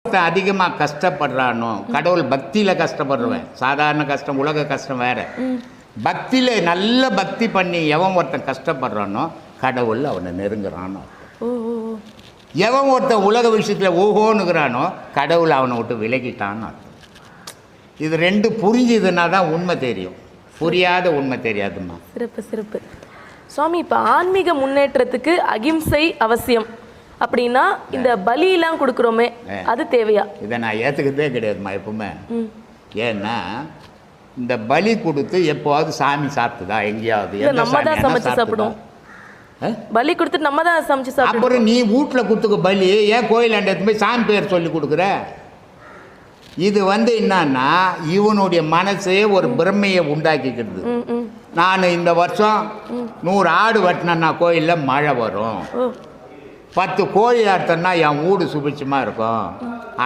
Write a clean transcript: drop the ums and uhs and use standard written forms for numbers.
அதிகமாக கஷ்டப்படுறானோ, கடவுள் பக்தியில் கஷ்டப்படுறவன், சாதாரண கஷ்டம் உலக கஷ்டம் வேற. பக்தியில் நல்ல பக்தி பண்ணி எவன் ஒருத்தன் கஷ்டப்படுறானோ கடவுள் அவனை நெருங்குறானோ. எவன் ஒருத்தன் உலக விஷயத்தில் ஓஹோனுங்கிறானோ கடவுள் அவனை விட்டு விலகிட்டான்னு. இது ரெண்டு புரிஞ்சுதுன்னா தான் உண்மை தெரியும், புரியாத உண்மை தெரியாதுமா. சிறப்பு சிறப்பு சுவாமி. இப்போ ஆன்மீக முன்னேற்றத்துக்கு அகிம்சை அவசியம் அப்படின்னா இந்த பலியெல்லாம் கொடுக்குறோமே அது தேவையா? இதை நான் ஏற்றுக்கிறதே கிடையாதுமா எப்பவுமே. ஏன்னா இந்த பலி கொடுத்து எப்போவாவது சாமி சாப்பிட்டுதா எங்கேயாவது? நம்ம தான் சமைச்சு சாப்பிடுவோம். பலி கொடுத்துட்டு நம்ம தான் சமைச்சு சாப்பிடுவோம். அப்புறம் நீ வீட்டில் கொடுத்துக்க பலி ஏன் கோயிலாண்ட போய் சாமி பேர் சொல்லி கொடுக்குற? இது என்னன்னா இவனுடைய மனசே ஒரு பிரமையை உண்டாக்கிக்கிறது. நான் இந்த வருஷம் 100 ஆடு வெட்டினேன்னா கோயிலில் மழை வரும், 10 கோழி அறுத்தேன்னா என் வீடு சுபிட்சமாக இருக்கும்.